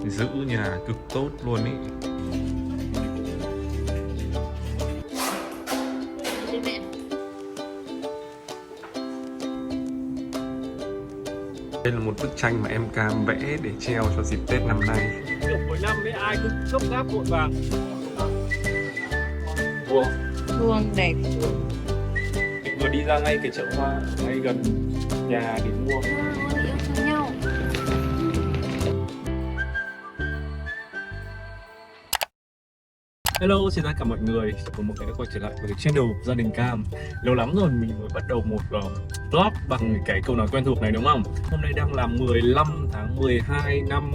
Giữ nhà cực tốt luôn ý. Đây là một bức tranh mà em Cam vẽ để treo cho dịp Tết năm nay. Kiểu cuối năm ấy ai cũng gấp gáp vội vàng. Vuông. Vuông đẹp. Mình vừa đi ra ngay cái chợ hoa ngay gần nhà để mua. Yêu nhau. Hello, xin chào cả mọi người. Chào mừng mọi người đã quay trở lại với cái channel Gia đình Cam. Lâu lắm rồi mình mới bắt đầu một vlog bằng cái câu nói quen thuộc này đúng không? Hôm nay đang là 15 tháng 12 năm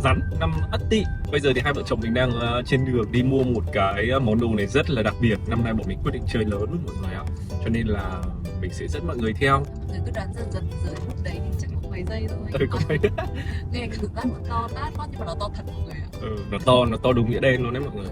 Rắn, năm Ất Tỵ. Bây giờ thì hai vợ chồng mình đang trên đường đi mua một cái món đồ này rất là đặc biệt. Năm nay bọn mình quyết định chơi lớn mọi người ạ. Cho nên là mình sẽ dẫn mọi người theo. Rồi cứ đoán dần dần dưới lúc đấy thì chắc có mấy giây thôi. Có mấy Nghe cái cảm giác nó to tát quá nhưng mà nó to thật mọi người ạ. nó to đúng nghĩa đen luôn đấy mọi người.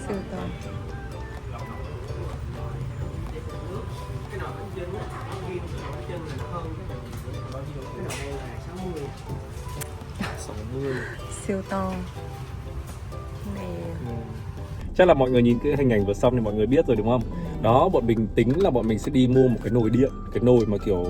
Siêu to. Siêu to. Này Chắc là mọi người nhìn cái hình ảnh vừa xong thì mọi người biết rồi đúng không? Đó, bọn mình tính là bọn mình sẽ đi mua một cái nồi điện, cái nồi mà kiểu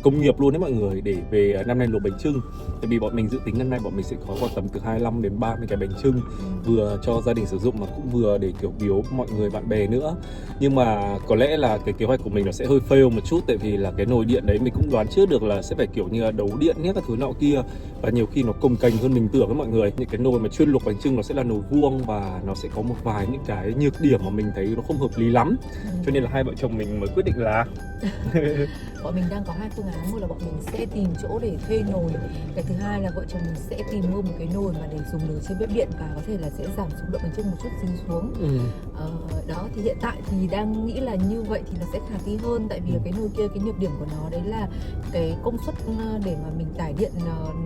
công nghiệp luôn đấy mọi người, để về năm nay luộc bánh chưng. Tại vì bọn mình dự tính năm nay bọn mình sẽ có khoảng tầm từ 25 đến 30 cái bánh chưng, vừa cho gia đình sử dụng mà cũng vừa để kiểu biếu mọi người bạn bè nữa. Nhưng mà có lẽ là cái kế hoạch của mình nó sẽ hơi fail một chút, tại vì là cái nồi điện đấy mình cũng đoán trước được là sẽ phải kiểu như là đấu điện nhé các thứ nọ kia, và nhiều khi nó cồng kềnh hơn mình tưởng với mọi người. Những cái nồi mà chuyên luộc bánh chưng nó sẽ là nồi vuông và nó sẽ có một vài những cái nhược điểm mà mình thấy nó không hợp lý lắm. Cho nên là hai vợ chồng mình mới quyết định là bọn mình đang có hai phương án. Một là bọn mình sẽ tìm chỗ để thuê nồi. Cái thứ hai là vợ chồng mình sẽ tìm mua một cái nồi mà để dùng nướng trên bếp điện và có thể là sẽ giảm số lượng bánh chưng một chút xíu xuống. Đó thì hiện tại thì đang nghĩ là như vậy thì nó sẽ khả thi hơn. Tại vì cái nồi kia, cái nhược điểm của nó đấy là cái công suất để mà mình tải điện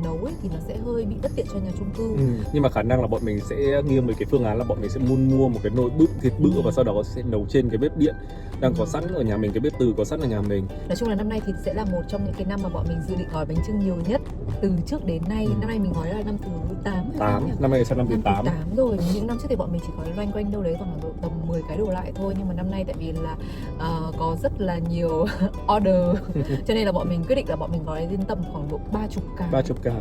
nấu ấy, thì nó sẽ hơi bị bất tiện cho nhà chung cư. Nhưng mà khả năng là bọn mình sẽ nghiêng về cái phương án là bọn mình sẽ mua một cái nồi bự thiệt bự và sau đó sẽ nấu trên cái bếp điện đang có sẵn ở nhà mình, cái bếp từ có sẵn ở nhà mình. Nói chung là năm nay thì sẽ là một trong những cái năm mà bọn mình dự định gói bánh chưng nhiều nhất từ trước đến nay. Năm nay mình gói là năm thứ 8 Năm nay sang năm thứ 8 rồi. Những năm trước thì bọn mình chỉ gói loanh quanh đâu đấy khoảng tầm 10 cái đổ lại thôi. Nhưng mà năm nay tại vì là có rất là nhiều order cho nên là bọn mình quyết định là bọn mình gói đến tầm khoảng độ 30 cái. 30 cái.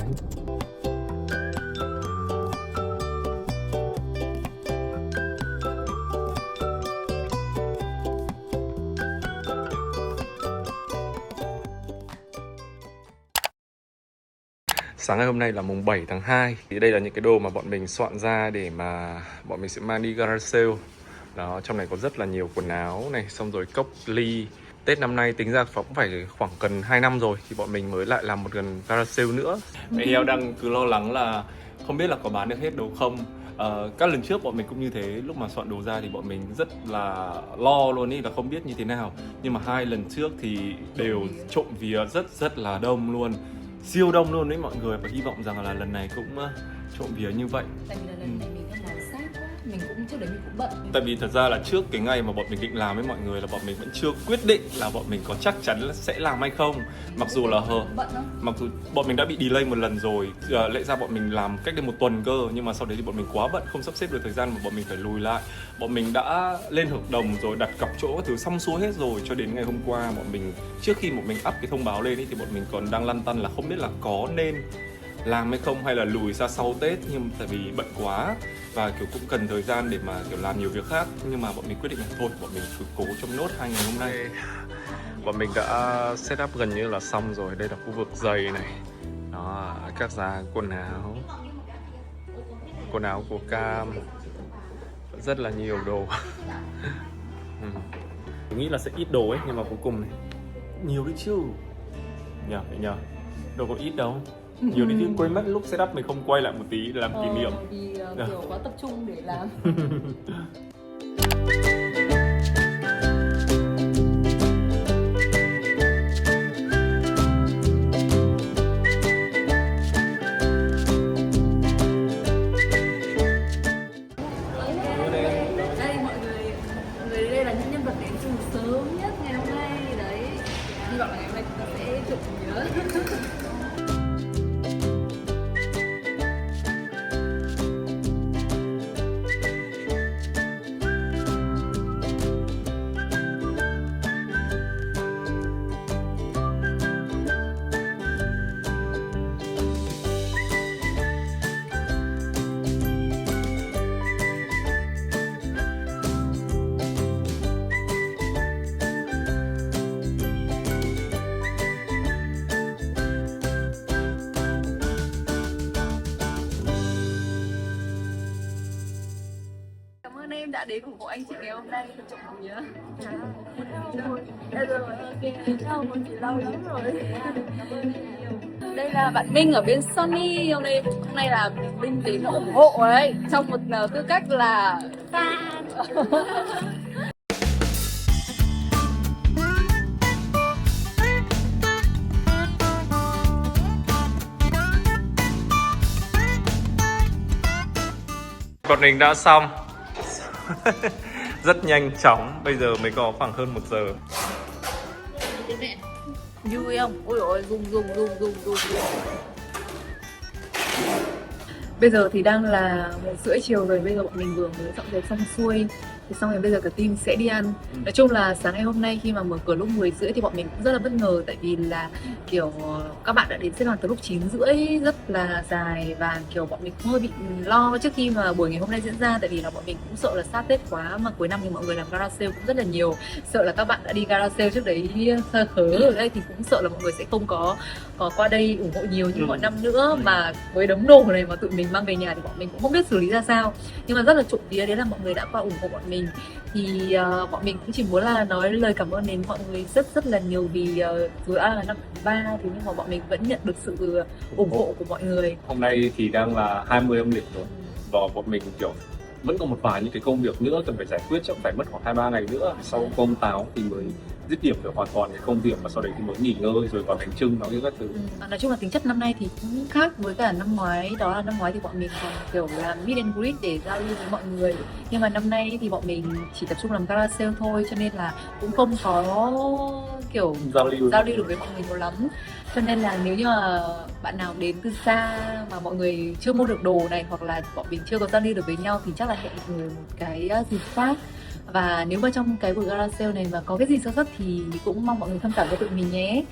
Sáng ngày hôm nay là mùng 7 tháng 2. Thì đây là những cái đồ mà bọn mình soạn ra để mà bọn mình sẽ mang đi garage sale. Đó, trong này có rất là nhiều quần áo này, xong rồi cốc ly. Tết năm nay tính ra cũng phải khoảng gần 2 năm rồi thì bọn mình mới lại làm một gần garage sale nữa. Mẹ Heo đang cứ lo lắng là không biết là có bán được hết đồ không. Các lần trước bọn mình cũng như thế, lúc mà soạn đồ ra thì bọn mình rất là lo luôn ý, là không biết như thế nào. Nhưng mà hai lần trước thì đều trộm vía rất là đông luôn, siêu đông luôn đấy mọi người, và hy vọng rằng là lần này cũng trộm vía như vậy. Tại vì là lần này mình đang làm sát quá, mình cũng trước đấy mình cũng bận. Tại vì thật ra là trước cái ngày mà bọn mình định làm với mọi người là bọn mình vẫn chưa quyết định là bọn mình có chắc chắn là sẽ làm hay không. Mặc dù là mặc dù bọn mình đã bị delay một lần rồi, lẽ ra bọn mình làm cách đây 1 tuần cơ, nhưng mà sau đấy thì bọn mình quá bận không sắp xếp được thời gian mà bọn mình phải lùi lại. Bọn mình đã lên hợp đồng rồi, đặt cọc chỗ các thứ xong xuôi hết rồi, cho đến ngày hôm qua bọn mình, trước khi bọn mình up cái thông báo lên ý, thì bọn mình còn đang lăn tăn là không biết là có nên làm hay không hay là lùi ra sau Tết, nhưng tại vì bận quá và kiểu cũng cần thời gian để mà kiểu làm nhiều việc khác. Nhưng mà bọn mình quyết định là thôi, bọn mình cứ cố trong nốt 2 ngày hôm nay. Bọn mình đã set up gần như là xong rồi. Đây là khu vực giày này. Đó, các giá quần áo của Cam, rất là nhiều đồ. Mình nghĩ là sẽ ít đồ ấy, nhưng mà cuối cùng này nhiều đấy chứ. Nhờ đâu có ít đâu. Nhiều đấy chứ, quên mất lúc setup mình không quay lại một tí để làm kỷ niệm. Vì kiểu quá tập trung để làm. em đã đến ủng hộ anh chị ngày hôm nay. Trộm vía. Đây rồi, ok. Chào mọi người lâu lắm rồi. Đây là bạn Minh ở bên Sony. Hôm nay là Minh đến ủng hộ đấy, trong một tư cách là fan. Bọn mình đã xong. Rất nhanh chóng. Bây giờ mới có khoảng hơn 1 giờ. Vui không? Ôi dồi ôi, rung. Bây giờ thì đang là 1:30 chiều rồi. Bây giờ bọn mình vừa mới dọn dẹp xong xuôi. Thì xong rồi bây giờ cả team sẽ đi ăn. Nói chung là sáng ngày hôm nay khi mà mở cửa lúc 10:30 thì bọn mình cũng rất là bất ngờ. Tại vì là kiểu các bạn đã đến xếp hàng từ lúc 9:30 rất là dài. Và kiểu bọn mình cũng hơi bị lo trước khi mà buổi ngày hôm nay diễn ra. Tại vì là bọn mình cũng sợ là sát Tết quá. Mà cuối năm thì mọi người làm gara sale cũng rất là nhiều. Sợ là các bạn đã đi gara sale trước đấy sơ khớ ở đây thì cũng sợ là mọi người sẽ không có qua đây ủng hộ nhiều như mọi năm nữa. Mà với đống đồ này mà tụi mình mang về nhà thì bọn mình cũng không biết xử lý ra sao. Nhưng mà rất là trộm vía đấy là mọi người đã qua ủng hộ bọn mình. Thì bọn mình cũng chỉ muốn là nói lời cảm ơn đến mọi người rất là nhiều. Vì dù đã là năm thứ 3 thì nhưng mà bọn mình vẫn nhận được sự ủng hộ của mọi người. Hôm nay thì đang là 20 âm lịch rồi. Và bọn mình kiểu vẫn còn một vài những cái công việc nữa cần phải giải quyết, chắc phải mất khoảng 2-3 ngày nữa. Sau cơm táo thì mới dứt điểm được hoàn toàn cái công việc, và sau đấy thì mới nghỉ ngơi rồi vào bánh chưng nó như các thứ. Nói chung là tính chất năm nay thì cũng khác với cả năm ngoái. Đó là năm ngoái thì bọn mình còn kiểu làm meet and greet để giao lưu với mọi người. Nhưng mà năm nay thì bọn mình chỉ tập trung làm gara sale thôi. Cho nên là cũng không có kiểu giao lưu được với mọi người nhiều lắm. Cho nên là nếu như mà bạn nào đến từ xa mà mọi người chưa mua được đồ này, hoặc là bọn mình chưa có giao lưu được với nhau, thì chắc là hẹn mọi người một cái dịp khác. Và nếu mà trong cái buổi gara sale này mà có cái gì sơ xuất thì cũng mong mọi người thông cảm cho tụi mình nhé.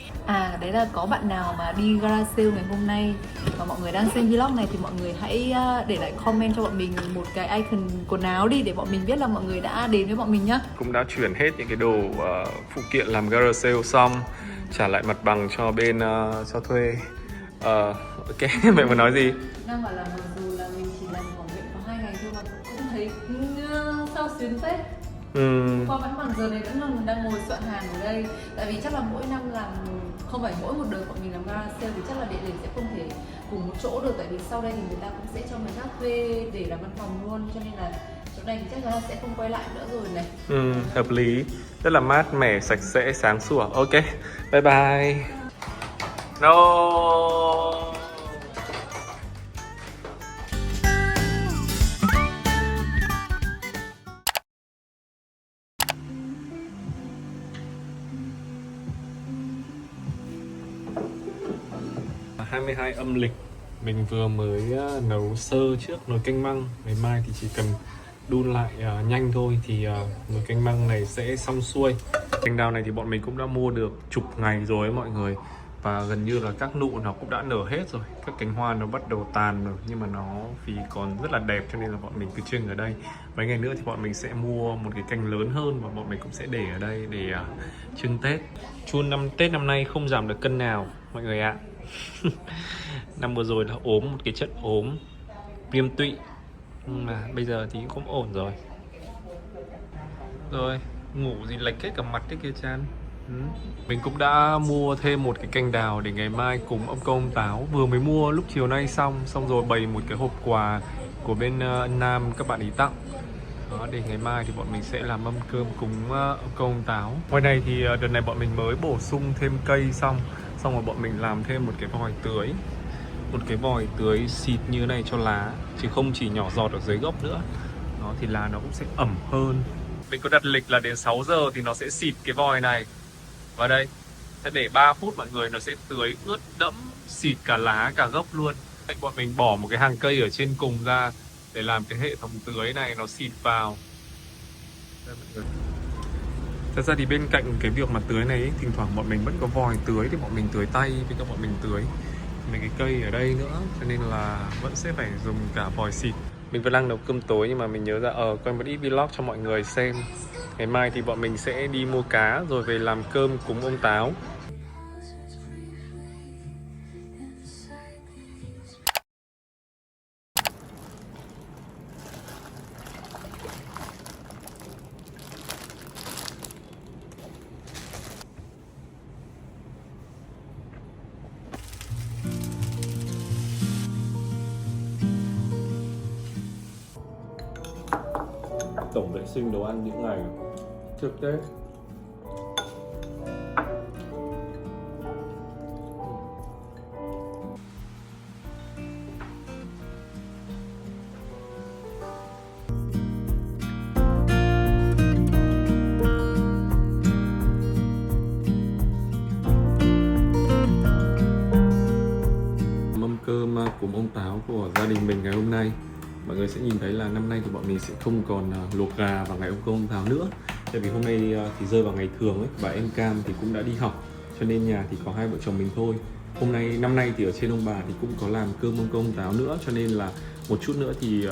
Đấy là có bạn nào mà đi gara sale ngày hôm nay và mọi người đang xem vlog này thì mọi người hãy để lại comment cho bọn mình một cái icon quần áo đi, để bọn mình biết là mọi người đã đến với bọn mình nhá. Cũng đã chuyển hết những cái đồ phụ kiện làm gara sale xong, trả lại mặt bằng cho bên cho thuê. Ok, mày muốn nói gì? Đang bảo là mặc dù là mình chỉ làm ở viện có 2 ngày thôi mà cũng thấy sao xuyến phết. Qua vẫn bằng giờ này vẫn đang ngồi soạn hàng ở đây. Tại vì chắc là mỗi năm làm, không phải mỗi một đợt bọn mình làm gara sale thì chắc là địa điểm sẽ không thể cùng một chỗ được. Tại vì sau đây thì người ta cũng sẽ cho người khác thuê để làm văn phòng luôn. Cho nên là chỗ này thì chắc là sẽ không quay lại nữa rồi này. Hợp lý. Rất là mát mẻ, sạch sẽ, sáng sủa. Ok, bye bye. No. Là 22 âm lịch. Mình vừa mới nấu sơ trước nồi canh măng. Ngày mai thì chỉ cần đun lại nhanh thôi thì nồi canh măng này sẽ xong xuôi. Canh đào này thì bọn mình cũng đã mua được chục ngày rồi ấy mọi người. Và gần như là các nụ nó cũng đã nở hết rồi. Các cánh hoa nó bắt đầu tàn rồi. Nhưng mà nó vì còn rất là đẹp cho nên là bọn mình cứ trưng ở đây. Mấy ngày nữa thì bọn mình sẽ mua một cái cành lớn hơn và bọn mình cũng sẽ để ở đây để trưng Tết. Chun Tết năm nay không giảm được cân nào mọi người ạ. Năm vừa rồi là ốm một cái trận ốm viêm tụy, nhưng mà bây giờ thì cũng ổn rồi. Rồi ngủ gì lệch hết cả mặt thế kia Chan. Mình cũng đã mua thêm một cái cành đào để ngày mai cúng ông công ông táo. Vừa mới mua lúc chiều nay xong rồi bày một cái hộp quà của bên Nam các bạn ý tặng. Đó, để ngày mai thì bọn mình sẽ làm mâm cơm cúng ông công ông táo. Ngoài này thì đợt này bọn mình mới bổ sung thêm cây xong rồi bọn mình làm thêm một cái vòi tưới. Một cái vòi tưới xịt như thế này cho lá, chứ không chỉ nhỏ giọt ở dưới gốc nữa. Đó thì lá nó cũng sẽ ẩm hơn. Mình có đặt lịch là đến 6 giờ thì nó sẽ xịt cái vòi này vào đây. Sẽ để 3 phút mọi người, nó sẽ tưới ướt đẫm, xịt cả lá cả gốc luôn. Vậy bọn mình bỏ một cái hàng cây ở trên cùng ra để làm cái hệ thống tưới này nó xịt vào. Đây, mọi người. Thật ra thì bên cạnh cái việc mà tưới này ấy, thỉnh thoảng bọn mình vẫn có vòi tưới thì bọn mình tưới tay với các bọn mình tưới mấy cái cây ở đây nữa, cho nên là vẫn sẽ phải dùng cả vòi xịt. Mình vẫn đang nấu cơm tối nhưng mà mình nhớ ra quay một ít vlog cho mọi người xem. Ngày mai thì bọn mình sẽ đi mua cá rồi về làm cơm cúng ông táo. tổng vệ sinh đồ ăn những ngày trước Tết. Mâm cơm cúng ông Táo của gia đình mình ngày hôm nay, mọi người sẽ nhìn thấy là năm nay thì bọn mình sẽ không còn luộc gà vào ngày ông Táo nữa. Tại vì hôm nay thì rơi vào ngày thường ấy, và em Cam thì cũng đã đi học, cho nên nhà thì có hai vợ chồng mình thôi. Năm nay thì ở trên ông bà thì cũng có làm cơm ông Táo nữa, cho nên là một chút nữa thì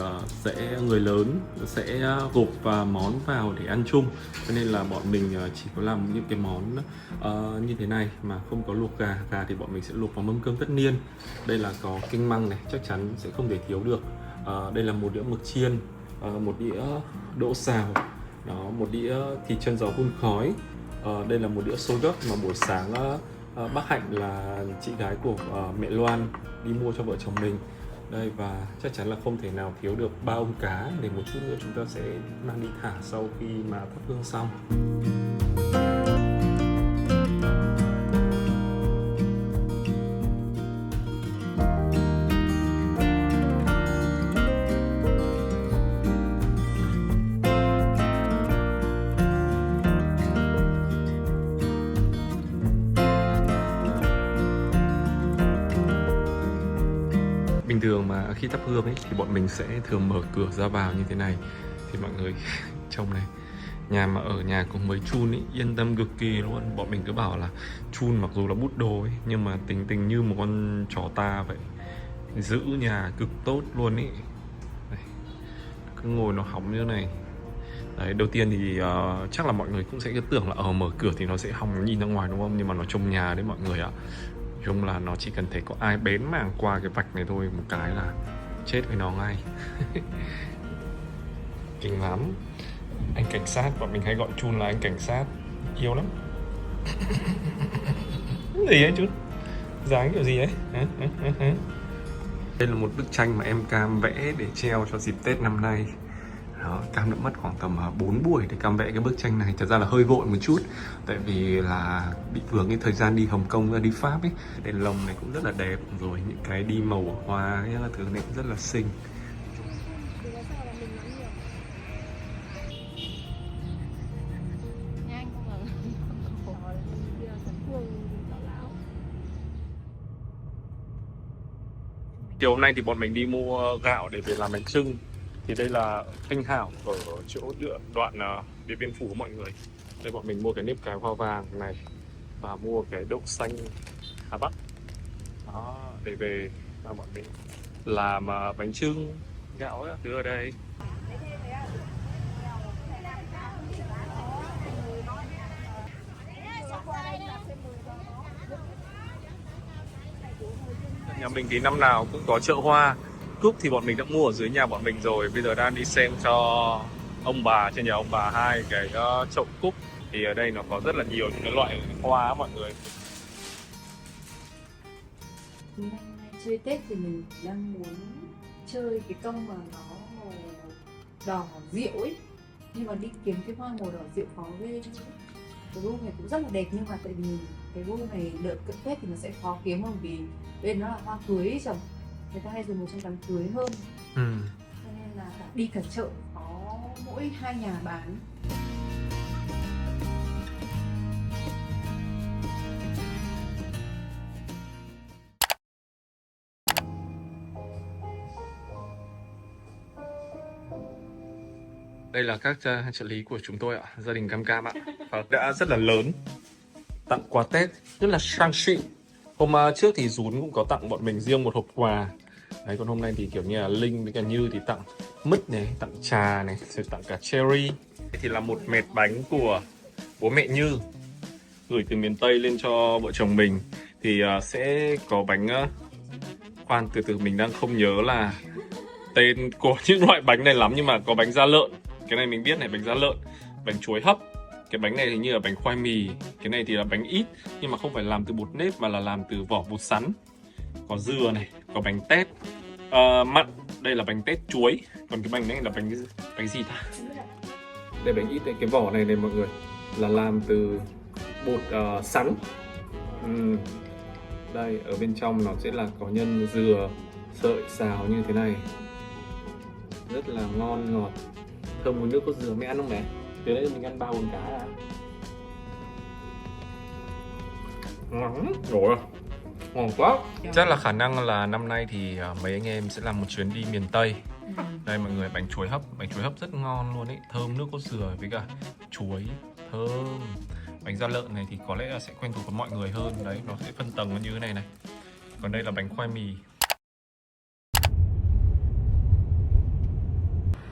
người lớn sẽ gộp và món vào để ăn chung. Cho nên là bọn mình chỉ có làm những cái món như thế này mà không có luộc gà. Gà thì bọn mình sẽ luộc vào mâm cơm tất niên. Đây là có canh măng này, chắc chắn sẽ không thể thiếu được. Đây là một đĩa mực chiên, một đĩa đỗ xào, đó, một đĩa thịt chân giò hun khói. Đây là một đĩa xôi gấc mà buổi sáng bác Hạnh là chị gái của mẹ Loan đi mua cho vợ chồng mình. Đây, và chắc chắn là không thể nào thiếu được 3 ông cá, để một chút nữa chúng ta sẽ mang đi thả sau khi mà thắp hương xong. Bình thường mà khi thắp hương ấy thì bọn mình sẽ thường mở cửa ra vào như thế này. Thì mọi người trông này, nhà mà ở nhà cùng với chun ấy yên tâm cực kỳ luôn. Bọn mình cứ bảo là chun mặc dù là bút đồ ấy, nhưng mà tính tình như một con chó ta vậy, giữ nhà cực tốt luôn ấy. Đây, cứ ngồi nó hóng như này. Đấy, đầu tiên thì chắc là mọi người cũng sẽ cứ tưởng là mở cửa thì nó sẽ hòng nhìn ra ngoài đúng không? Nhưng mà nó trông nhà đấy mọi người ạ. Chung là nó chỉ cần thấy có ai bén mảng qua cái vạch này thôi, một cái là chết với nó ngay. Kinh lắm. Anh cảnh sát, bọn mình hay gọi chun là anh cảnh sát. Yêu lắm. Gì ấy chú? Dáng kiểu gì ấy? Đây là một bức tranh mà em Cam vẽ để treo cho dịp Tết năm nay. Đó, Cam đã mất khoảng tầm 4 buổi để Cam vẽ cái bức tranh này. Thật ra là hơi vội một chút, tại vì là bị vướng cái thời gian đi Hồng Kông ra đi Pháp ấy. Đèn lồng này cũng rất là đẹp, rồi những cái đi màu của hoa, những thứ này cũng rất là xinh. Chiều hôm nay thì bọn mình đi mua gạo để về làm bánh chưng. Thì đây là Thanh Hảo ở chỗ đoạn Điện Biên Phủ của mọi người. Đây bọn mình mua cái nếp cái hoa vàng này và mua cái đậu xanh Hà Bắc. Đó, để về và bọn mình làm bánh chưng gạo ấy, đưa ở đây. Nhà mình thì năm nào cũng có chợ hoa. Cúc thì bọn mình đã mua ở dưới nhà bọn mình rồi. Bây giờ đang đi xem cho ông bà, trên nhà ông bà 2 cái chậu cúc. Thì ở đây nó có rất là nhiều những cái loại hoa á mọi người. Năm nay chơi Tết thì mình đang muốn chơi cái tông mà nó màu đỏ rượu ấy. Nhưng mà đi kiếm cái hoa màu đỏ rượu khó ghê. Cái bông này cũng rất là đẹp, nhưng mà tại vì cái bông này đợi cận Tết thì nó sẽ khó kiếm hơn, vì bên nó là hoa cưới ấy chồng. Người ta hay dùng một trong đám cưới hơn. Cho nên là đi cả chợ có mỗi 2 nhà bán. Đây là các trợ lý của chúng tôi ạ, gia đình Cam Cam ạ. Và đã rất là lớn, tặng quà Tết rất là sang xịn. Hôm trước thì Dún cũng có tặng bọn mình riêng một hộp quà. Đấy, còn hôm nay thì kiểu như là Linh với cả Như thì tặng mứt này, tặng trà này, rồi tặng cả cherry. Đây thì là một mệt bánh của bố mẹ Như gửi từ miền Tây lên cho vợ chồng mình. Thì sẽ có bánh khoan, từ mình đang không nhớ là tên của những loại bánh này lắm, nhưng mà có bánh da lợn. Cái này mình biết này, bánh da lợn, bánh chuối hấp. Cái bánh này hình như là bánh khoai mì. Cái này thì là bánh ít, nhưng mà không phải làm từ bột nếp mà là làm từ vỏ bột sắn. Có dừa này, có bánh tét, Mặn, đây là bánh tết chuối. Còn cái bánh này là bánh gì ta? Đây bánh ít, cái vỏ này mọi người là làm từ bột sắn. Đây, ở bên trong nó sẽ là có nhân dừa, sợi xào như thế này. Rất là ngon ngọt. Thơm mùi nước cốt dừa, mẹ ăn không mẹ? Thế đấy mình ăn 3-4 cái à? Ngon rồi, ngon quá. Chắc là khả năng là năm nay thì mấy anh em sẽ làm một chuyến đi miền Tây. Đây mọi người, bánh chuối hấp rất ngon luôn ấy, thơm nước cốt dừa với cả chuối thơm. Bánh da lợn này thì có lẽ là sẽ quen thuộc với mọi người hơn. Đấy, nó sẽ phân tầng như thế này này. Còn đây là bánh khoai mì.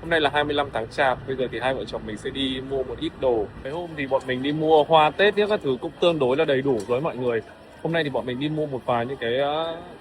Hôm nay là 25 tháng Chạp, bây giờ thì hai vợ chồng mình sẽ đi mua một ít đồ. Cái hôm thì bọn mình đi mua hoa Tết nhé, các thứ cũng tương đối là đầy đủ với mọi người. Hôm nay thì bọn mình đi mua một vài những cái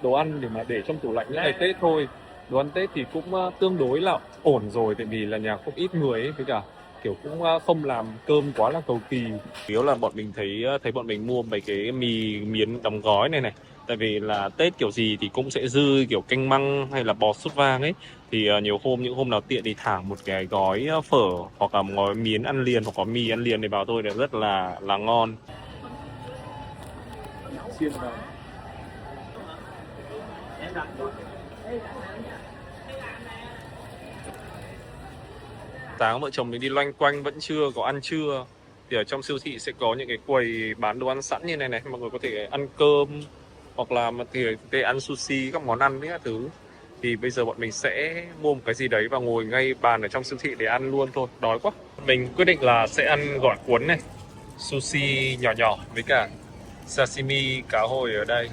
đồ ăn để trong tủ lạnh những ngày Tết thôi. Đồ ăn Tết thì cũng tương đối là ổn rồi, tại vì là nhà không ít người ấy, với cả kiểu cũng không làm cơm quá là cầu kỳ. Chủ yếu là bọn mình thấy bọn mình mua mấy cái mì miến đóng gói này này. Tại vì là Tết kiểu gì thì cũng sẽ dư kiểu canh măng hay là bò sốt vang ấy. Thì nhiều hôm, những hôm nào tiện thì thả một cái gói phở hoặc là một gói miến ăn liền hoặc có mì ăn liền để vào thôi, là rất là ngon. Sáng vợ chồng mình đi loanh quanh vẫn chưa có ăn trưa. Thì ở trong siêu thị sẽ có những cái quầy bán đồ ăn sẵn như này này, mọi người có thể ăn cơm hoặc là thì ăn sushi, các món ăn các thứ. Thì bây giờ bọn mình sẽ mua một cái gì đấy và ngồi ngay bàn ở trong siêu thị để ăn luôn thôi, đói quá. Mình quyết định là sẽ ăn gỏi cuốn này, sushi nhỏ nhỏ với cả sashimi cá hồi ở đây.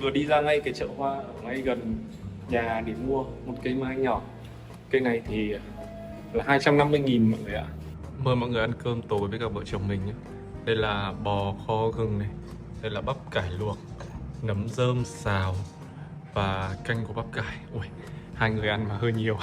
Vừa đi ra ngay cái chợ hoa ở ngay gần nhà để mua một cây mai nhỏ. Cây này thì là 250.000 mọi người ạ. Mời mọi người ăn cơm tối với cả vợ chồng mình nhé. Đây là bò kho gừng này, đây là bắp cải luộc, nấm rơm xào và canh của bắp cải. Ui, hai người ăn mà hơi nhiều.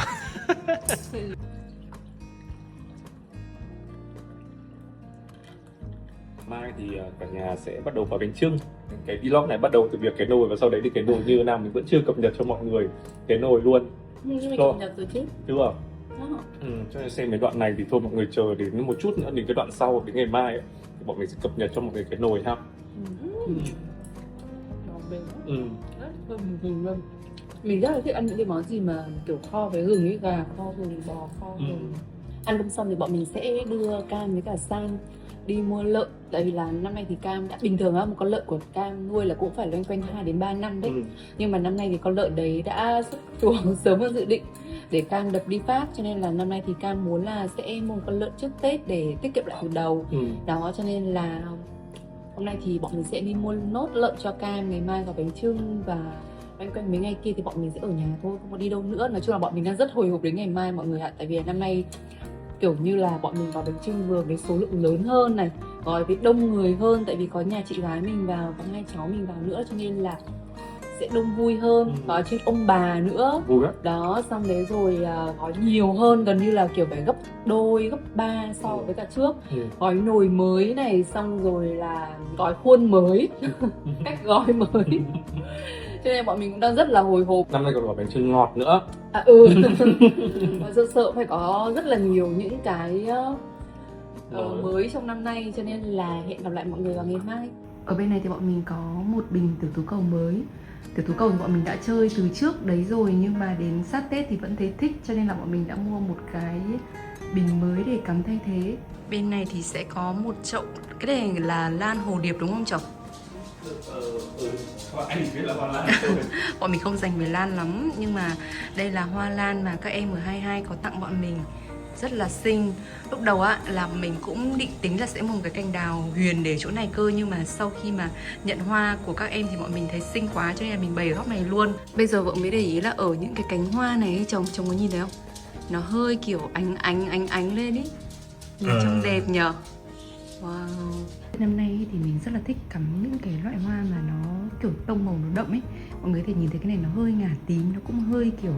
Mai thì cả nhà sẽ bắt đầu vào bánh chưng. Cái vlog này bắt đầu từ việc cái nồi và sau đấy thì cái nồi như thế nào mình vẫn chưa cập nhật cho mọi người cái nồi luôn. Nhưng mình cập nhật rồi chứ. Chưa. Cho nên xem cái đoạn này thì thôi mọi người chờ đến một chút nữa, đến cái đoạn sau, đến ngày mai ấy, thì bọn mình sẽ cập nhật cho mọi người cái nồi ha. Mình rất là thích ăn những cái món gì mà kiểu kho với gừng ấy, gà kho gừng, bò kho gừng. Ăn cơm xong thì bọn mình sẽ đưa Cam với cả Sang đi mua lợn. Tại vì là năm nay thì Cam đã bình thường á, một con lợn của Cam nuôi là cũng phải loanh quanh 2 đến 3 năm đấy. Nhưng mà năm nay thì con lợn đấy đã xuất chuồng sớm hơn dự định để Cam đập đi phát, cho nên là năm nay thì Cam muốn là sẽ mua một con lợn trước Tết để tiết kiệm lại từ đầu. Đó, cho nên là hôm nay thì bọn mình sẽ đi mua nốt lợn cho Cam, ngày mai vào bánh chưng và loanh quanh mấy ngày kia thì bọn mình sẽ ở nhà thôi, không có đi đâu nữa. Nói chung là bọn mình đang rất hồi hộp đến ngày mai mọi người ạ. Tại vì năm nay kiểu như là bọn mình vào bánh chưng vừa với số lượng lớn hơn này, gói với đông người hơn, tại vì có nhà chị gái mình vào, có 2 cháu mình vào nữa, cho nên là sẽ đông vui hơn. Gói trên ông bà nữa. Đó, xong đấy rồi gói nhiều hơn, gần như là kiểu phải gấp đôi, gấp 3 so với cả trước. Gói nồi mới này, xong rồi là gói khuôn mới, cách gói mới. Cho nên bọn mình cũng đang rất là hồi hộp. Năm nay còn có bánh chưng ngọt nữa. Sợ phải có rất là nhiều những cái mới trong năm nay, cho nên là hẹn gặp lại mọi người vào ngày mai. Ở bên này thì bọn mình có một bình tiểu tú cầu mới. Tiểu tú cầu thì bọn mình đã chơi từ trước đấy rồi, nhưng mà đến sát Tết thì vẫn thấy thích, cho nên là bọn mình đã mua một cái bình mới để cắm thay thế. Bên này thì sẽ có một chậu, cái này là lan hồ điệp đúng không chồng? Anh biết là hoa lan. Bọn mình không dành về lan lắm, nhưng mà đây là hoa lan mà các em ở 22 có tặng bọn mình, rất là xinh. Lúc đầu á là mình cũng định tính là sẽ mua một cái cành đào huyền để chỗ này cơ, nhưng mà sau khi mà nhận hoa của các em thì bọn mình thấy xinh quá, cho nên là mình bày ở góc này luôn. Bây giờ vợ mới để ý là ở những cái cánh hoa này chồng có nhìn thấy không? Nó hơi kiểu ánh lên ý. Nhìn trông đẹp nhờ. Wow. Năm nay thì mình rất là thích cắm những cái loại hoa mà nó kiểu tông màu nó đậm ấy. Mọi người có thể nhìn thấy cái này nó hơi ngả tím, nó cũng hơi kiểu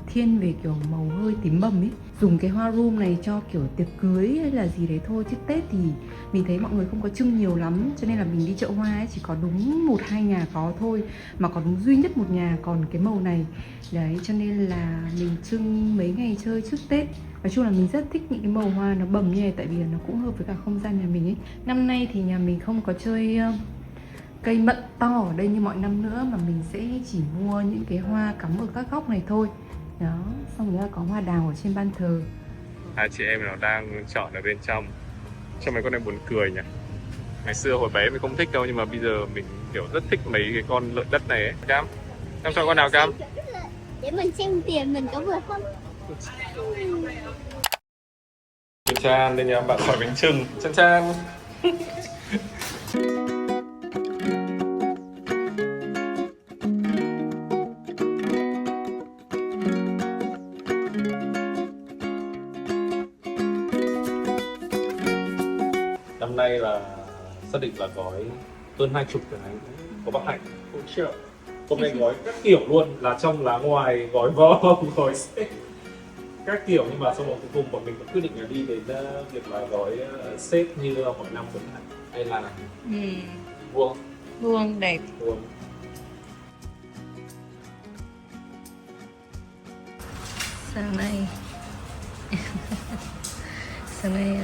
thiên về kiểu màu hơi tím bầm ấy. Dùng cái hoa room này cho kiểu tiệc cưới hay là gì đấy thôi, chứ Tết thì mình thấy mọi người không có trưng nhiều lắm, cho nên là mình đi chợ hoa ấy chỉ có đúng 1-2 nhà có thôi, mà có đúng duy nhất một nhà còn cái màu này đấy, cho nên là mình trưng mấy ngày chơi trước Tết. Nói chung là mình rất thích những cái màu hoa nó bầm như này, tại vì nó cũng hợp với cả không gian nhà mình ấy. Năm nay thì nhà mình không có chơi cây mận to ở đây như mọi năm nữa, mà mình sẽ chỉ mua những cái hoa cắm ở các góc này thôi. Đó, xong rồi có hoa đào ở trên ban thờ. Hai chị em nó đang chọn ở bên trong. Cho mấy con này buồn cười nhỉ. Ngày xưa hồi bé mình không thích đâu, nhưng mà bây giờ mình kiểu rất thích mấy cái con lợn đất này ấy. Cam, Cam chọn con nào Cam? Để mình xem tiền mình có vượt không. Chan đây nha, bạn khỏi bánh chưng. Chan Chan. Năm nay là xác định là gói hơn 20 cái này. Có bác Hạnh hỗ trợ. Hôm nay gói các kiểu luôn, là trong lá ngoài, gói vo, gói steak, các kiểu, nhưng mà sau một cuối cùng bọn mình vẫn quyết định là đi đến việc là gói set như mọi năm vẫn hay là vuông Vuông đẹp. vuông. Sáng nay sáng nay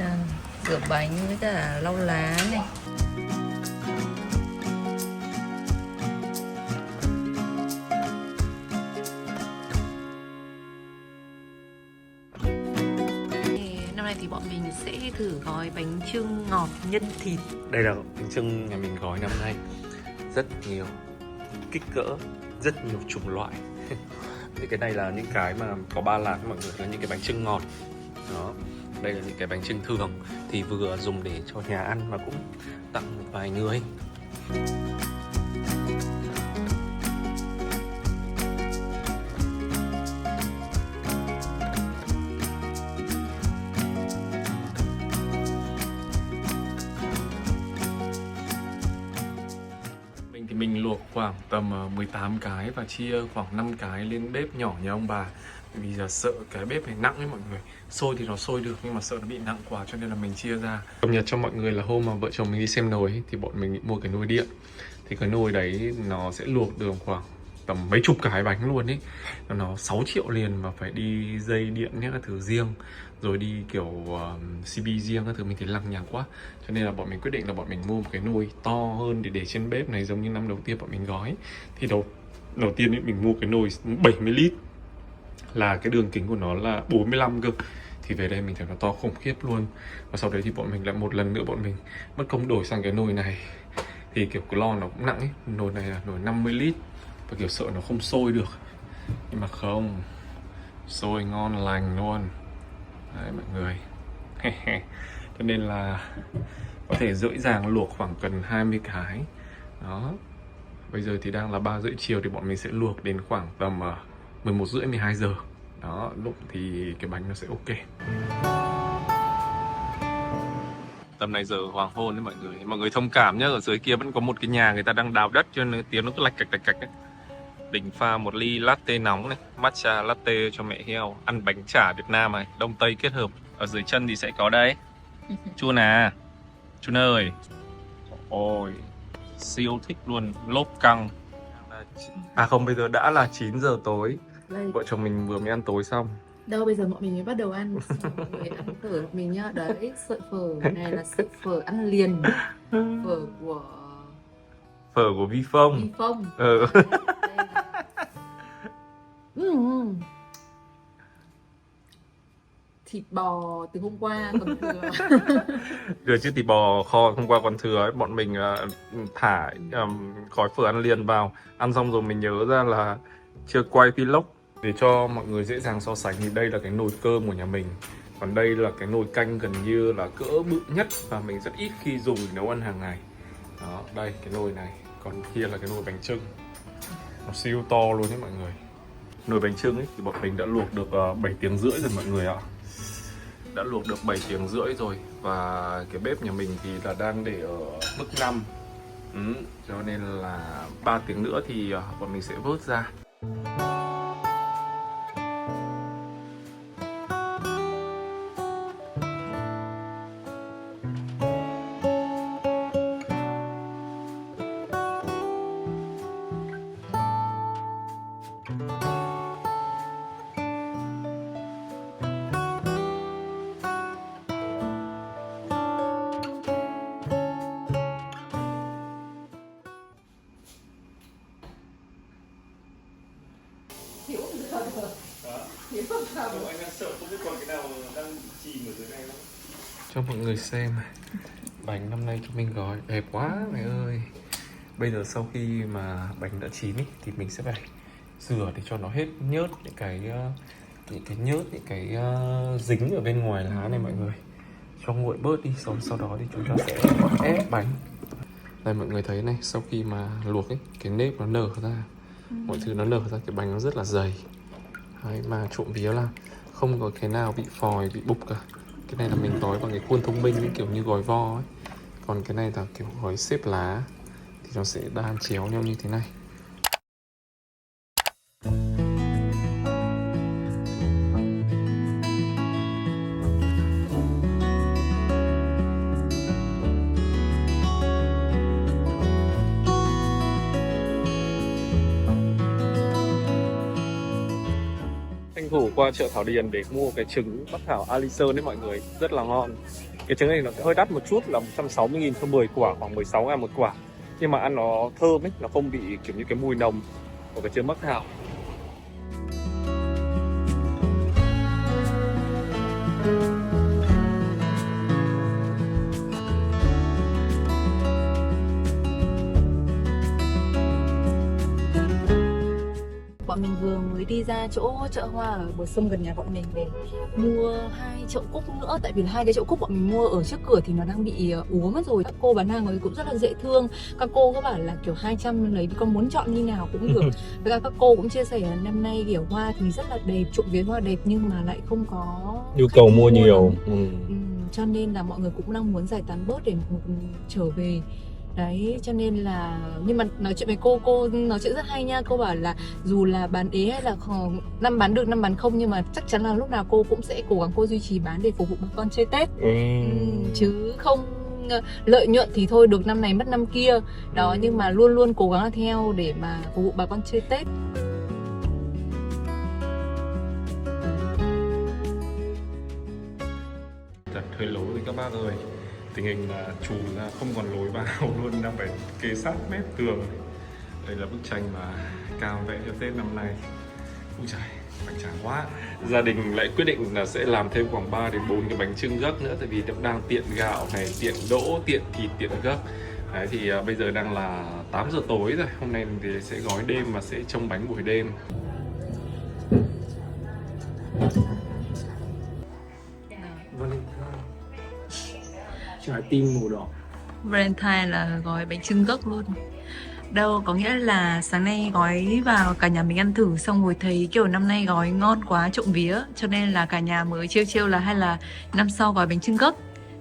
rửa bánh với cả lau lá này. Năm nay thì bọn mình sẽ thử gói bánh chưng ngọt nhân thịt. Đây là bánh chưng nhà mình gói năm nay, rất nhiều kích cỡ, rất nhiều chủng loại. Thì cái này là những cái mà có 3 lát mọi người, là những cái bánh chưng ngọt. Đó, đây là những cái bánh chưng thường thì vừa dùng để cho nhà ăn mà cũng tặng một vài người. Mình luộc khoảng tầm 18 cái và chia khoảng 5 cái lên bếp nhỏ nhà ông bà. Vì giờ sợ cái bếp này nặng ấy mọi người. Sôi thì nó sôi được nhưng mà sợ nó bị nặng quá, cho nên là mình chia ra. Cập nhật cho mọi người là hôm mà vợ chồng mình đi xem nồi ấy, thì bọn mình định mua cái nồi điện. Thì cái nồi đấy nó sẽ luộc được khoảng tầm mấy chục cái bánh luôn ấy. Nó 6 triệu liền mà phải đi dây điện nhé, các thứ riêng, rồi đi kiểu CB riêng các thứ, mình thấy lằng nhằng quá. Cho nên là bọn mình quyết định là bọn mình mua một cái nồi to hơn để trên bếp này, giống như năm đầu tiên bọn mình gói. Thì đầu tiên ấy, mình mua cái nồi 70 lít, là cái đường kính của nó là 45 cơ. Thì về đây mình thấy nó to khủng khiếp luôn. Và sau đấy thì bọn mình lại một lần nữa bọn mình mất công đổi sang cái nồi này. Thì kiểu cái lo nó cũng nặng ấy. Nồi này là nồi 50 lít và kiểu sợ nó không sôi được. Nhưng mà không, sôi ngon lành luôn. Đấy mọi người. Cho nên là có thể dễ dàng luộc khoảng gần 20 cái. Đó. Bây giờ thì đang là 3 rưỡi chiều thì bọn mình sẽ luộc đến khoảng tầm 11 rưỡi 12 giờ. Đó, lúc thì cái bánh nó sẽ ok. Tầm này giờ hoàng hôn đấy mọi người. Mọi người thông cảm nhá, ở dưới kia vẫn có một cái nhà người ta đang đào đất, cho nên tiếng nó cứ lạch cạch ấy. Đỉnh pha một ly latte nóng này, matcha latte cho mẹ heo. Ăn bánh chả Việt Nam này, Đông Tây kết hợp. Ở dưới chân thì sẽ có đây Chun à, Chun ơi. Ôi, siêu thích luôn, lốp căng. À không, bây giờ đã là 9 giờ tối. Đây. Vợ chồng mình vừa mới ăn tối xong. Đâu bây giờ bọn mình mới bắt đầu ăn. Mọi người ăn phở của mình nhá. Đấy, sợi phở này là sợi phở ăn liền. Phở của Vi Phong. Vi Phong. Thịt bò từ hôm qua còn thừa. Được chứ, thịt bò kho hôm qua còn thừa ấy. Bọn mình thả gói phở ăn liền vào. Ăn xong rồi mình nhớ ra là chưa quay vlog. Để cho mọi người dễ dàng so sánh thì đây là cái nồi cơm của nhà mình. Còn đây là cái nồi canh gần như là cỡ bự nhất và mình rất ít khi dùng để nấu ăn hàng ngày. Đó, đây cái nồi này. Còn kia là cái nồi bánh chưng. Nó siêu to luôn đấy mọi người. Nồi bánh chưng ấy thì bọn mình đã luộc được 7 tiếng rưỡi rồi mọi người ạ. Đã luộc được 7 tiếng rưỡi rồi. Và cái bếp nhà mình thì là đang để ở mức 5. Cho nên là 3 tiếng nữa thì bọn mình sẽ vớt ra. Anh đang sợ không biết còn cái nào đang chìm ở dưới này không? Cho mọi người xem bánh năm nay chúng mình gói đẹp quá mày ơi. Bây giờ sau khi mà bánh đã chín ý, thì mình sẽ phải rửa để cho nó hết nhớt, những cái nhớt, những cái dính ở bên ngoài lá này mọi người, cho nguội bớt đi. Sau đó thì chúng ta sẽ ép bánh. Đây mọi người thấy này, sau khi mà luộc ấy, cái nếp nó nở ra, mọi thứ nó nở ra, cái bánh nó rất là dày. Đấy, mà trộm vía là không có cái nào bị phòi, bị bục cả. Cái này là mình gói bằng cái khuôn thông minh ấy, kiểu như gói vo ấy. Còn cái này là kiểu gói xếp lá thì nó sẽ đan chéo nhau như thế này. Tranh thủ qua chợ Thảo Điền để mua cái trứng Bắc Thảo Ali Sơn đấy mọi người, rất là ngon. Cái trứng này nó hơi đắt một chút, là 160.000 cho 10 quả, khoảng 16.000 một quả. Nhưng mà ăn nó thơm ấy, nó không bị kiểu như cái mùi nồng của cái trứng Bắc Thảo. Bọn mình vừa mới đi ra chỗ chợ hoa ở bờ sông gần nhà bọn mình để mua 2 chậu cúc nữa. Tại vì 2 cái chậu cúc bọn mình mua ở trước cửa thì nó đang bị úa mất rồi. Các cô bán hàng ấy cũng rất là dễ thương. Các cô có bảo là kiểu 200 lấy, con muốn chọn như nào cũng được. Với cả các cô cũng chia sẻ là năm nay kiểu hoa thì rất là đẹp, trộm vía hoa đẹp nhưng mà lại không có Nhu cầu mua nhiều. cho nên là mọi người cũng đang muốn giải tán bớt để trở về. Đấy, cho nên là, nhưng mà nói chuyện với cô nói chuyện rất hay nha. Cô bảo là dù là bán ế hay là năm bán được năm bán không, nhưng mà chắc chắn là lúc nào cô cũng sẽ cố gắng cô duy trì bán để phục vụ bà con chơi Tết. Chứ không lợi nhuận thì thôi, được năm này mất năm kia. Đó, nhưng mà luôn luôn cố gắng là theo để mà phục vụ bà con chơi Tết. Thật hơi lố rồi các bác ơi. Tình hình là trù ra không còn lối vào luôn, đang phải kề sát mép tường. Đây là bức tranh mà Cao vẽ cho Tết năm nay. Ui trời, bánh tráng quá. Gia đình lại quyết định là sẽ làm thêm khoảng 3 đến 4 cái bánh chưng gấc nữa. Tại vì đang tiện gạo này, tiện đỗ, tiện thịt, tiện gấc. Đấy thì bây giờ đang là 8 giờ tối rồi. Hôm nay thì sẽ gói đêm và sẽ trông bánh buổi đêm. Trái tim màu đỏ. Valentine là gói bánh chưng gấc luôn. Đâu có nghĩa là sáng nay gói vào cả nhà mình ăn thử, xong rồi thấy kiểu năm nay gói ngon quá trộm vía, cho nên là cả nhà mới trêu là hay là năm sau gói bánh chưng gấc.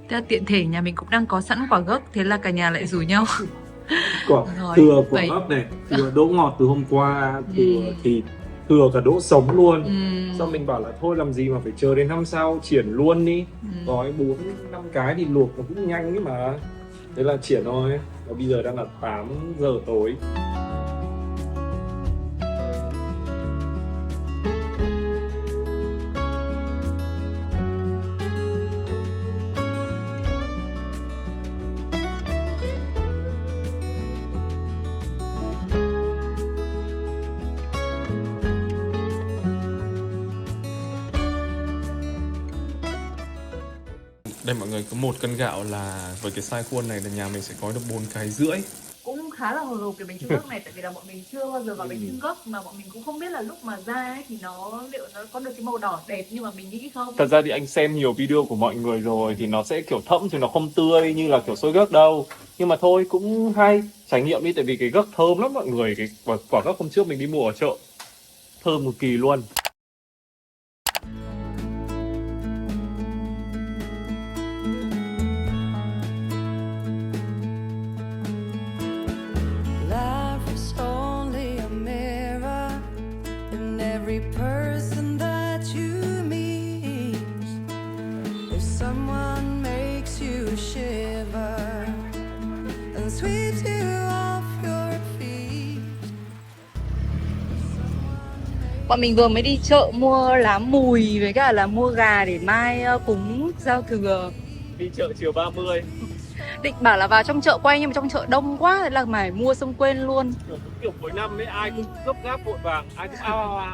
Thế là tiện thể nhà mình cũng đang có sẵn quả gấc, thế là cả nhà lại rủ nhau Quả thừa quả gấc này, thừa đỗ ngọt từ hôm qua, thừa thịt, thừa cả đỗ sống luôn. Xong mình bảo là thôi làm gì mà phải chờ đến năm sau, triển luôn đi. Gói 4-5 cái thì luộc nó cũng nhanh ấy mà. Thế là triển thôi. Và bây giờ đang là 8 giờ tối. Đây mọi người, có 1 cân gạo là với cái size khuôn này là nhà mình sẽ gói được 4,5 cái. Cũng khá là hồi hộp cái bánh chưng gấc này, tại vì là bọn mình chưa bao giờ vào bánh chưng gấc, mà bọn mình cũng không biết là lúc mà ra ấy thì liệu nó có được cái màu đỏ đẹp như mà mình nghĩ không. Thật ra thì anh xem nhiều video của mọi người rồi thì nó sẽ kiểu thẫm chứ nó không tươi như là kiểu xôi gấc đâu. Nhưng mà thôi cũng hay, trải nghiệm đi, tại vì cái gấc thơm lắm mọi người. Cái quả gấc hôm trước mình đi mua ở chợ thơm cực kỳ luôn. Bọn mình vừa mới đi chợ mua lá mùi với cả là mua gà để mai cúng giao thừa. Đi chợ chiều 30. Định bảo là vào trong chợ quay nhưng mà trong chợ đông quá, thế là mải mua xong quên luôn. Kiểu cuối năm ấy ai cũng gấp gáp vội vàng, ai cũng ao.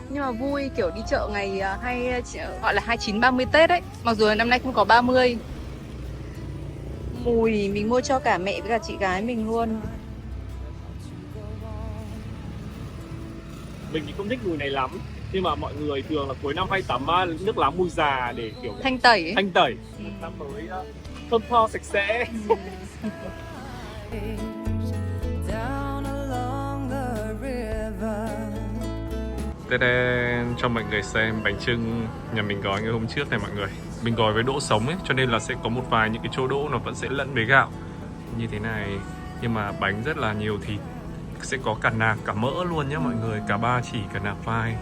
Nhưng mà vui kiểu đi chợ ngày gọi là 29-30 Tết ấy. Mặc dù là năm nay không có 30. Mùi mình mua cho cả mẹ với cả chị gái mình luôn. Mình thì không thích mùi này lắm, nhưng mà mọi người thường là cuối năm hay tắm nước lá mùi già để kiểu Thanh tẩy ấy. thanh tẩy. Năm mới thơm tho sạch sẽ. Tê-đê, cho mọi người xem bánh chưng nhà mình gói ngày hôm trước này mọi người. Mình gói với đỗ sống ấy, cho nên là sẽ có một vài những cái chỗ đỗ nó vẫn sẽ lẫn với gạo như thế này. Nhưng mà bánh rất là nhiều thịt, sẽ có cả nạc cả mỡ luôn nhé mọi người, cả ba chỉ cả nạc vai.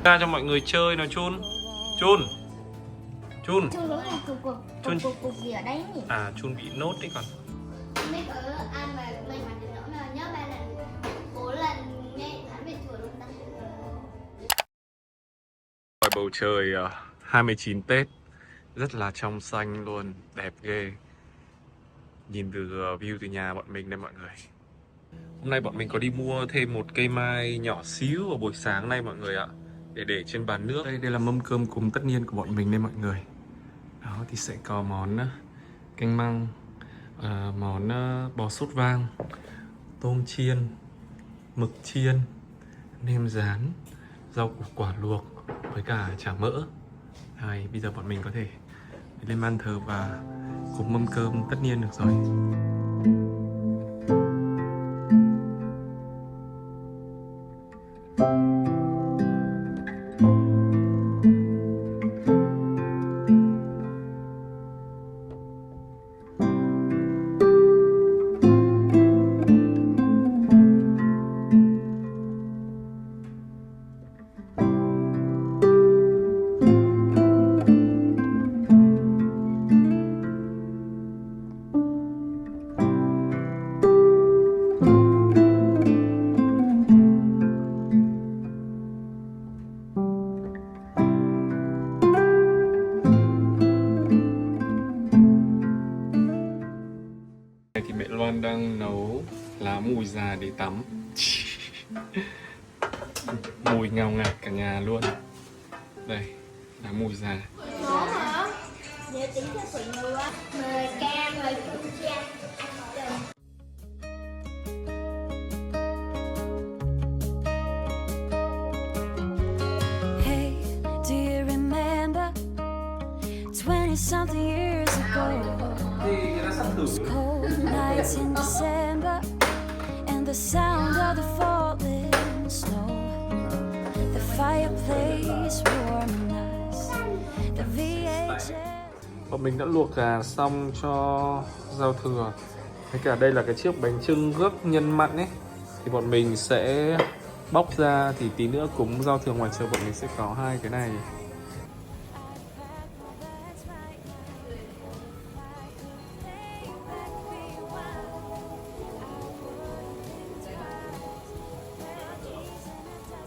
Ra cho mọi người chơi nào Chun. Chun Chung đúng là cục gì ở đấy nhỉ? À Chun bị nốt đấy còn. Mình ở ăn mà mình hoàn thành nó là nhớ 3 lần 4 lần nghe thắng về chùa luôn ta. Ngoài bầu trời 29 Tết rất là trong xanh luôn, đẹp ghê. Nhìn từ view từ nhà bọn mình đây mọi người. Hôm nay bọn mình có đi mua thêm một cây mai nhỏ xíu vào buổi sáng nay mọi người ạ, để trên bàn nước. Đây là mâm cơm cúng tất niên của bọn mình đây mọi người. Đó thì sẽ có món canh măng, món bò sốt vang, tôm chiên, mực chiên, nêm rán, rau củ quả luộc với cả chả mỡ. Đây, bây giờ bọn mình có thể lên ban thờ và cúng mâm cơm tất niên được rồi. Thì mẹ Loan đang nấu lá mùi già để tắm. Mùi ngào ngạt cả nhà luôn. Đây, lá mùi già. Ngon hả? Nếu tính theo tuổi nữa, mời ca, mời phương cha. Hey, do you remember 20-something years ago? Those cold nights in December and the sound of the falling snow, the fireplace warm and nice, the VHS. Bọn mình đã luộc gà xong cho giao thừa. Với cả đây là cái chiếc bánh chưng gấc nhân mặn ấy, thì bọn mình sẽ bóc ra, thì tí nữa cúng giao thừa ngoài trời bọn mình sẽ có hai cái này.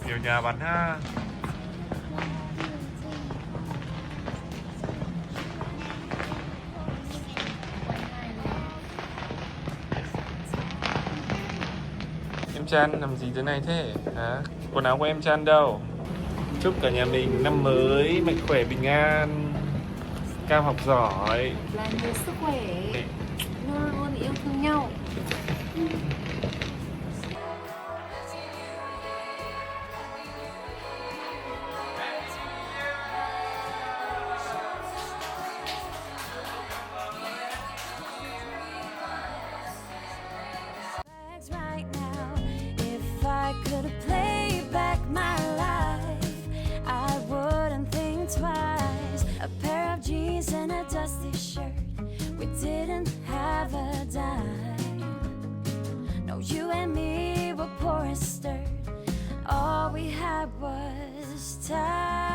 Nhiều nhà bắn ha. Em Chan làm gì thế này thế hả? Quần áo của em Chan đâu? Chúc cả nhà mình năm mới mạnh khỏe bình an, Cam học giỏi, Là nhiều sức khỏe, luôn luôn yêu thương nhau. Right now, if I could play back my life, I wouldn't think twice. A pair of jeans and a dusty shirt. We didn't have a dime. No, you and me were poor and stirred. All we had was time.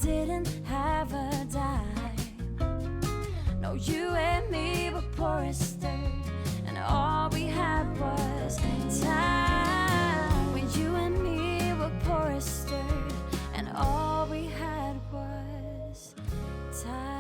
didn't have a dime. No, you and me were poor as dirt, and all we had was time. When you and me were poor as dirt, and all we had was time.